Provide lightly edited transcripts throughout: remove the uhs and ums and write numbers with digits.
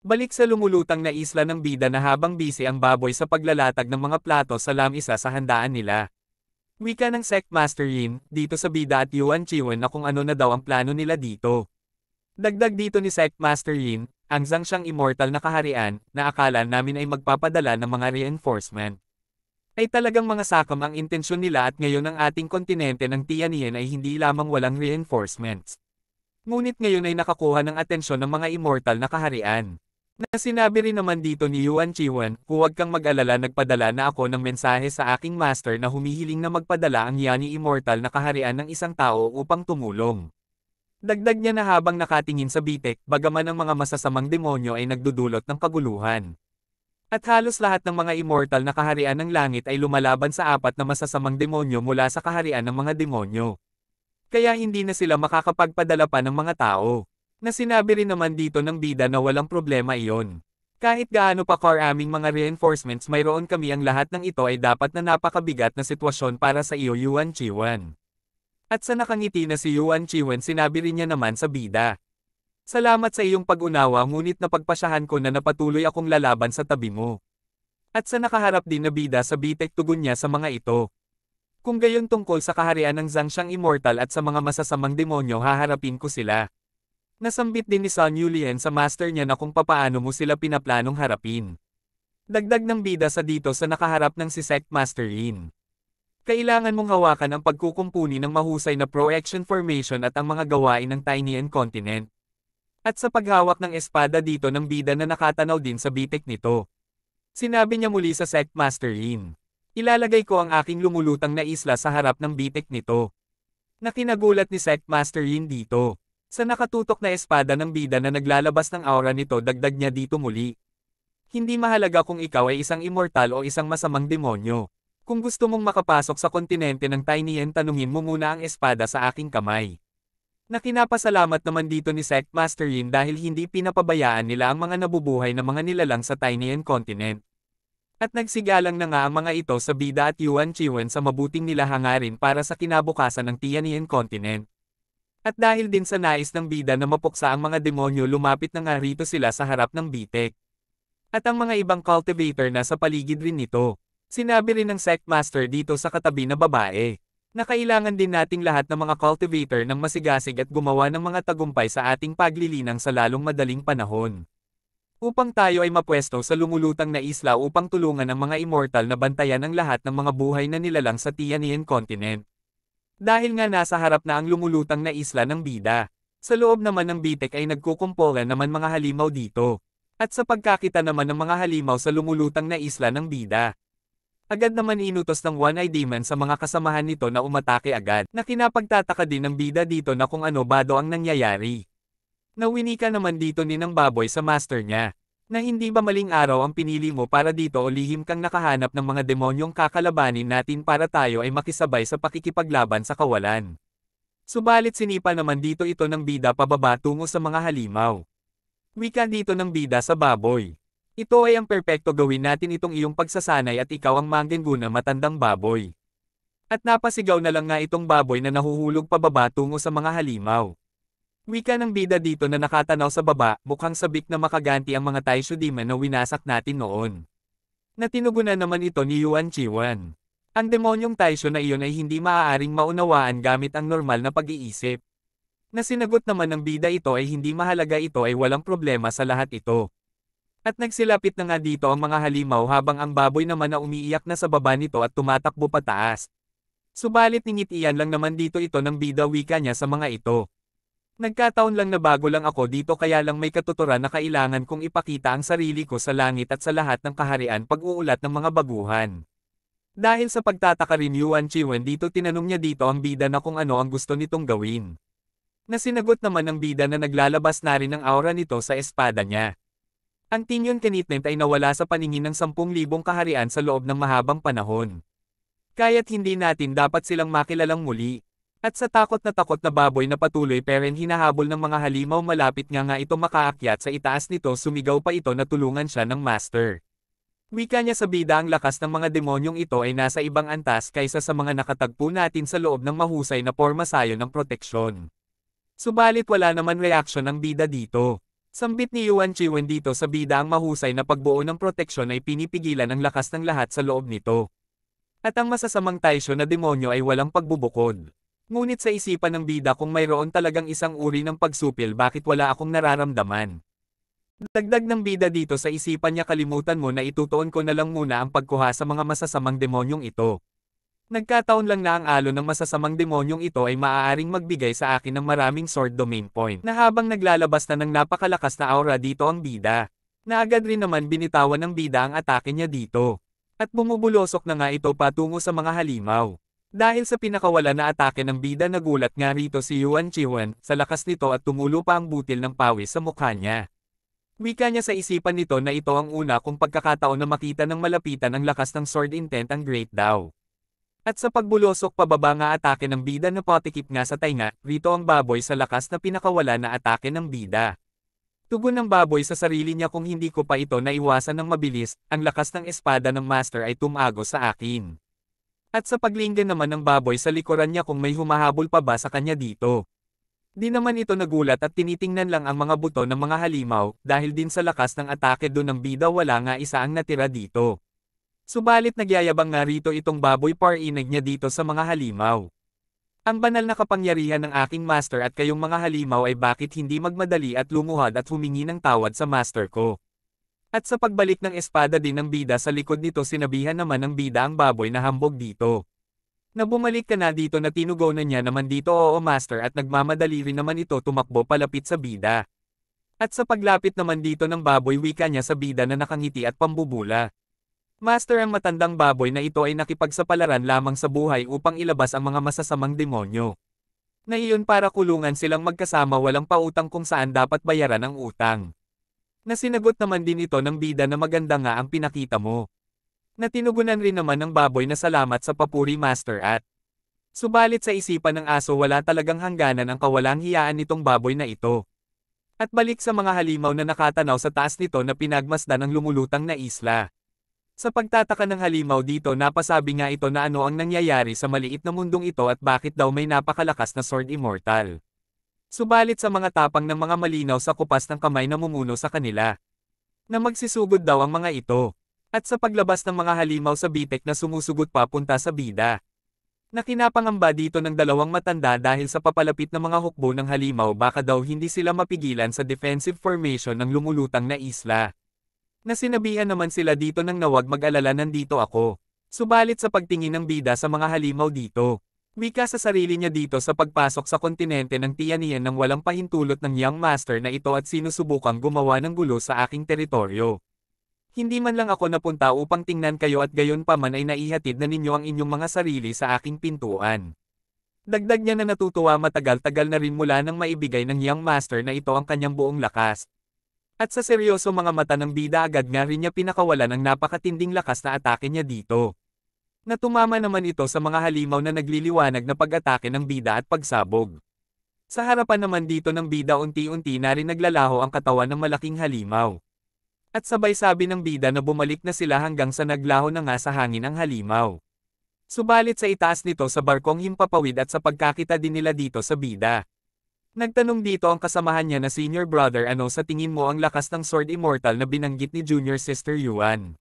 Balik sa lumulutang na isla ng bida na habang busy ang baboy sa paglalatag ng mga plato sa lamisa sa handaan nila. Wika ng Sectmaster Yin, dito sa bida at Yuan Chiwen na kung ano na daw ang plano nila dito. Dagdag dito ni Sectmaster Yin, ang Zhangxiang immortal na kaharian, na akala namin ay magpapadala ng mga reinforcement. Ay talagang mga sakam ang intensyon nila at ngayon ang ating kontinente ng Tianyan ay hindi lamang walang reinforcements. Ngunit ngayon ay nakakuha ng atensyon ng mga immortal na kaharian. Na sinabi rin naman dito ni Yuan Chiwen, huwag kang mag-alala, nagpadala na ako ng mensahe sa aking master na humihiling na magpadala ang Yani Immortal na kaharian ng isang tao upang tumulong. Dagdag niya na habang nakatingin sa bitek, bagaman ang mga masasamang demonyo ay nagdudulot ng kaguluhan. At halos lahat ng mga immortal na kaharian ng langit ay lumalaban sa apat na masasamang demonyo mula sa kaharian ng mga demonyo. Kaya hindi na sila makakapagpadala pa ng mga tao. Na sinabi rin naman dito ng bida na walang problema iyon. Kahit gaano pa core aming mga reinforcements, mayroon kami, ang lahat ng ito ay dapat na napakabigat na sitwasyon para sa iyo, Yuan Chiwen. At sa nakangiti na si Yuan Chiwen, sinabi rin niya naman sa bida. Salamat sa iyong pag-unawa, ngunit napagpasyahan ko na napatuloy akong lalaban sa tabi mo. At sa nakaharap din na bida sa bitek, tugon niya sa mga ito. Kung gayon tungkol sa kaharian ng Zhangxiang Immortal at sa mga masasamang demonyo, haharapin ko sila. Nasambit din ni Sun Yulien sa master niya na kung papaano mo sila pinaplanong harapin. Dagdag ng bida sa dito sa nakaharap ng si Sectmaster Yin. Kailangan mong hawakan ang pagkukumpuni ng mahusay na projection formation at ang mga gawain ng Tianyan Continent. At sa paghawak ng espada dito ng bida na nakatanaw din sa bitek nito. Sinabi niya muli sa Sectmaster Yin. Ilalagay ko ang aking lumulutang na isla sa harap ng bitek nito. Nakinagulat ni Sectmaster Yin dito. Sa nakatutok na espada ng bida na naglalabas ng aura nito, dagdag niya dito muli. Hindi mahalaga kung ikaw ay isang immortal o isang masamang demonyo. Kung gusto mong makapasok sa kontinente ng Tianyan, tanungin mo muna ang espada sa aking kamay. Nakinapasalamat naman dito ni Sectmaster Yin dahil hindi pinapabayaan nila ang mga nabubuhay na mga nilalang sa Tianyan Continent. At nagsigalang na nga ang mga ito sa bida at Yuan Chiwen sa mabuting nila hangarin para sa kinabukasan ng Tianyan Continent. At dahil din sa nais ng bida na mapuksa ang mga demonyo, lumapit na nga rito sila sa harap ng bitek. At ang mga ibang cultivator na sa paligid rin nito. Sinabi rin ng Sectmaster dito sa katabi na babae, na kailangan din nating lahat ng mga cultivator ng masigasig at gumawa ng mga tagumpay sa ating paglilinang sa lalong madaling panahon. Upang tayo ay mapwesto sa lumulutang na isla upang tulungan ang mga immortal na bantayan ang lahat ng mga buhay na nilalang sa Tianyan Continent. Dahil nga nasa harap na ang lumulutang na isla ng bida. Sa loob naman ng bitek ay nagkukumpolan naman mga halimaw dito. At sa pagkakita naman ng mga halimaw sa lumulutang na isla ng bida, agad naman inutos ng One-Eye Demon sa mga kasamahan nito na umatake agad. Na kinapagtataka din ng bida dito na kung ano ba daw ang nangyayari. Nawinika naman dito ni ng baboy sa master niya. Na hindi ba maling araw ang pinili mo para dito o lihim kang nakahanap ng mga demonyong kakalabanin natin para tayo ay makisabay sa pakikipaglaban sa kawalan. Subalit sinipa naman dito ito ng bida pababa tungo sa mga halimaw. Wika dito ng bida sa baboy. Ito ay ang perpekto, gawin natin itong iyong pagsasanay at ikaw ang manggenguna, matandang baboy. At napasigaw na lang nga itong baboy na nahuhulog pababa tungo sa mga halimaw. Wika ng bida dito na nakatanaw sa baba, mukhang sabik na makaganti ang mga Taisho Demon na winasak natin noon. Natinugunan naman ito ni Yuan Chiwen. Ang demonyong Taisho na iyon ay hindi maaaring maunawaan gamit ang normal na pag-iisip. Na sinagot naman ng bida ito ay hindi mahalaga, ito ay walang problema sa lahat ito. At nagsilapit na nga dito ang mga halimaw habang ang baboy naman na umiiyak na sa baba nito at tumatakbo pataas. Subalit ningitian lang naman dito ito ng bida, wika niya sa mga ito. Nagkataon lang na bago lang ako dito, kaya lang may katuturan na kailangan kong ipakita ang sarili ko sa langit at sa lahat ng kaharian pag-uulat ng mga baguhan. Dahil sa pagtataka rin Yuan Chiwen dito, tinanong niya dito ang bida na kung ano ang gusto nitong gawin. Nasinagot naman ng bida na naglalabas na rin ang aura nito sa espada niya. Ang Tianyan Commitment ay nawala sa paningin ng 10,000 kaharian sa loob ng mahabang panahon. Kaya't hindi natin dapat silang makilalang muli. At sa takot na baboy na patuloy peren hinahabol ng mga halimaw, malapit nga ito makaakyat sa itaas nito, sumigaw pa ito na tulungan siya ng master. Wika niya sa bida, ang lakas ng mga demonyong ito ay nasa ibang antas kaysa sa mga nakatagpo natin sa loob ng mahusay na porma sayo ng proteksyon. Subalit wala naman reaksyon ang bida dito. Sambit ni Yuan Chiwen dito sa bida ang mahusay na pagbuo ng proteksyon ay pinipigilan ang lakas ng lahat sa loob nito. At ang masasamang taisyo na demonyo ay walang pagbubukod. Ngunit sa isipan ng bida kung mayroon talagang isang uri ng pagsupil bakit wala akong nararamdaman. Dagdag ng bida dito sa isipan niya kalimutan mo na itutuon ko na lang muna ang pagkuha sa mga masasamang demonyong ito. Nagkataon lang na ang alon ng masasamang demonyong ito ay maaaring magbigay sa akin ng maraming sword domain point na habang naglalabas na ng napakalakas na aura dito ang bida. Na agad rin naman binitawan ng bida ang atake niya dito. At bumubulosok na nga ito patungo sa mga halimaw. Dahil sa pinakawala na atake ng bida nagulat nga rito si Yuan Chiwen sa lakas nito at tumulo pa ang butil ng pawis sa mukha niya. Wika niya sa isipan nito na ito ang una kong pagkakataon na makita ng malapitan ang lakas ng sword intent ang Great Daw. At sa pagbulosok pababa nga atake ng bida na potikip nga sa tainga, rito ang baboy sa lakas na pinakawala na atake ng bida. Tugon ng baboy sa sarili niya kung hindi ko pa ito naiwasan ng mabilis, ang lakas ng espada ng master ay tumago sa akin. At sa paglinggan naman ng baboy sa likuran niya kung may humahabol pa ba sa kanya dito. Di naman ito nagulat at tinitingnan lang ang mga buto ng mga halimaw, dahil din sa lakas ng atake doon ng bida wala nga isa ang natira dito. Subalit nagyayabang nga rito itong baboy parinig niya dito sa mga halimaw. Ang banal na kapangyarihan ng aking master at kayong mga halimaw ay bakit hindi magmadali at lumuhad at humingi ng tawad sa master ko. At sa pagbalik ng espada din ng bida sa likod nito sinabihan naman ng bida ang baboy na hambog dito. Na bumalik ka na dito na tinugunan niya naman dito oo master at nagmamadali rin naman ito tumakbo palapit sa bida. At sa paglapit naman dito ng baboy wika niya sa bida na nakangiti at pambubula. Master ang matandang baboy na ito ay nakipagsapalaran lamang sa buhay upang ilabas ang mga masasamang demonyo. Na iyon para kulungan silang magkasama walang pautang kung saan dapat bayaran ang utang. Na sinagot naman din ito ng bida na maganda nga ang pinakita mo. Na tinugunan rin naman ng baboy na salamat sa papuri master at. Subalit sa isipan ng aso wala talagang hangganan ang kawalang hiyaan nitong baboy na ito. At balik sa mga halimaw na nakatanaw sa taas nito na pinagmasdan ng lumulutang na isla. Sa pagtataka ng halimaw dito napasabi nga ito na ano ang nangyayari sa maliit na mundong ito at bakit daw may napakalakas na sword immortal. Subalit sa mga tapang ng mga malinaw sa kupas ng kamay na mumuno sa kanila. Na magsisugod daw ang mga ito. At sa paglabas ng mga halimaw sa bitek na sumusugot papunta sa bida. Na kinapangamba dito ng dalawang matanda dahil sa papalapit ng mga hukbo ng halimaw baka daw hindi sila mapigilan sa defensive formation ng lumulutang na isla. Na sinabihan naman sila dito nang nawag mag-alala nandito ako. Subalit sa pagtingin ng bida sa mga halimaw dito. Wika sa sarili niya dito sa pagpasok sa kontinente ng Tianian nang walang pahintulot ng Young Master na ito at sinusubukang gumawa ng gulo sa aking teritoryo. Hindi man lang ako napunta upang tingnan kayo at gayon pa man ay naihatid na ninyo ang inyong mga sarili sa aking pintuan. Dagdag niya na natutuwa matagal-tagal na rin mula nang maibigay ng Young Master na ito ang kanyang buong lakas. At sa seryoso mga mata ng bida agad nga rin niya pinakawalan ang napakatinding lakas na atake niya dito. Natumama naman ito sa mga halimaw na nagliliwanag na pag-atake ng bida at pagsabog. Sa harapan naman dito ng bida unti-unti na rin naglalaho ang katawan ng malaking halimaw. At sabay sabi ng bida na bumalik na sila hanggang sa naglaho na nga sa hangin ang halimaw. Subalit sa itaas nito sa barkong himpapawid at sa pagkakita din nila dito sa bida. Nagtanong dito ang kasamahan niya na senior brother ano sa tingin mo ang lakas ng sword immortal na binanggit ni junior sister Yuan.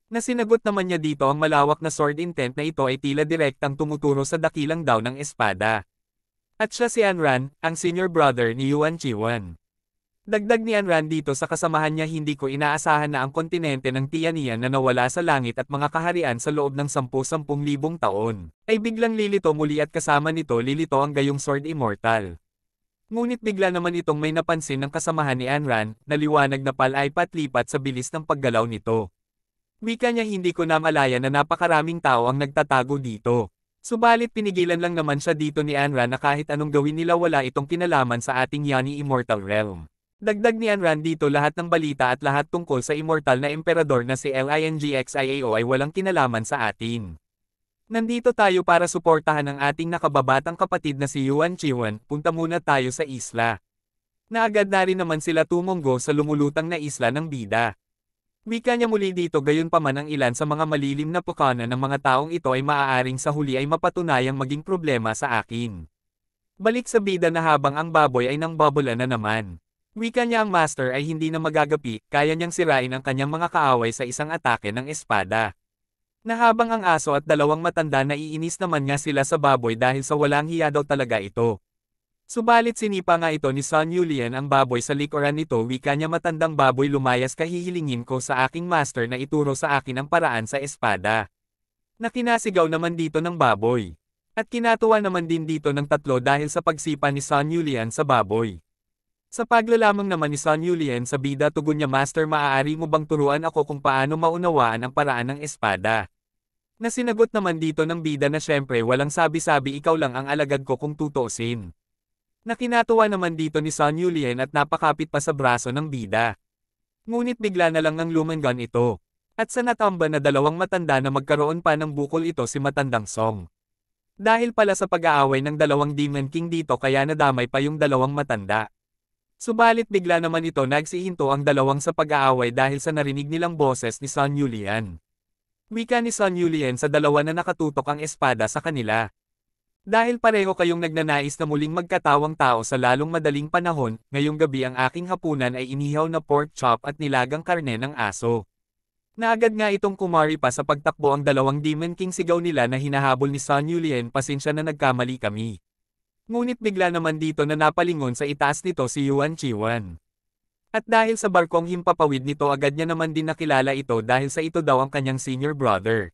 Na sinagot naman niya dito ang malawak na sword intent na ito ay tila direktang tumuturo sa dakilang daw ng espada. At siya si Anran, ang senior brother ni Yuan Chiwen. Dagdag ni Anran dito sa kasamahan niya hindi ko inaasahan na ang kontinente ng Tianian na nawala sa langit at mga kaharian sa loob ng 10,000 taon, ay biglang lilito muli at kasama nito lilito ang gayong sword immortal. Ngunit bigla naman itong may napansin ng kasamahan ni Anran, na liwanag na palaipat-lipat sa bilis ng paggalaw nito. Wika niya hindi ko na malaya na napakaraming tao ang nagtatago dito. Subalit pinigilan lang naman siya dito ni Anran na kahit anong gawin nila wala itong kinalaman sa ating Yani Immortal Realm. Dagdag ni Anran dito lahat ng balita at lahat tungkol sa immortal na emperador na si Lingxiao ay walang kinalaman sa atin. Nandito tayo para suportahan ang ating nakababatang kapatid na si Yuan Chiwen, punta muna tayo sa isla. Naagad na rin naman sila tumunggo sa lumulutang na isla ng bida. Wika niya muli dito gayunpaman ang ilan sa mga malilim na pukana ng mga taong ito ay maaaring sa huli ay mapatunayang maging problema sa akin. Balik sa bida na habang ang baboy ay nang babula na naman. Wika niya ang master ay hindi na magagapi, kaya niyang sirain ang kanyang mga kaaway sa isang atake ng espada. Na habang ang aso at dalawang matanda naiinis naman nga sila sa baboy dahil sa walang hiya daw talaga ito. Subalit sinipa nga ito ni Sun Yulian ang baboy sa likuran nito, wika niya, matandang baboy, lumayas ka, hihilingin ko sa aking master na ituro sa akin ang paraan sa espada. Nakinasigaw naman dito ng baboy. At kinatuwa naman din dito ng tatlo dahil sa pagsipa ni Sun Yulian sa baboy. Sa paglalamang naman ni Sun Yulian sa bida, tugon niya, Master, maaari mo bang turuan ako kung paano maunawaan ang paraan ng espada? Na sinagot naman dito ng bida na syempre walang sabi-sabi, ikaw lang ang alagad ko kung tutuusin. Nakinatuwa naman dito ni Sun Yulian at napakapit pa sa braso ng bida. Ngunit bigla na lang ng lumangan ito. At sa natamba na dalawang matanda na magkaroon pa ng bukol ito si Matandang Song. Dahil pala sa pag-aaway ng dalawang Demon King dito kaya nadamay pa yung dalawang matanda. Subalit bigla naman ito nagsihinto ang dalawang sa pag-aaway dahil sa narinig nilang boses ni Sun Yulian. Wika ni Sun Yulian sa dalawa na nakatutok ang espada sa kanila. Dahil pareho kayong nagnanais na muling magkatawang tao sa lalong madaling panahon, ngayong gabi ang aking hapunan ay inihaw na pork chop at nilagang karne ng aso. Naagad nga itong kumari pa sa pagtakbo ang dalawang Demon King, sigaw nila na hinahabol ni Sun Yulian, pasensya na nagkamali kami. Ngunit bigla naman dito na napalingon sa itaas nito si Yuan Chiwan. At dahil sa barkong himpapawid nito, agad niya naman din nakilala ito dahil sa ito daw ang kanyang senior brother.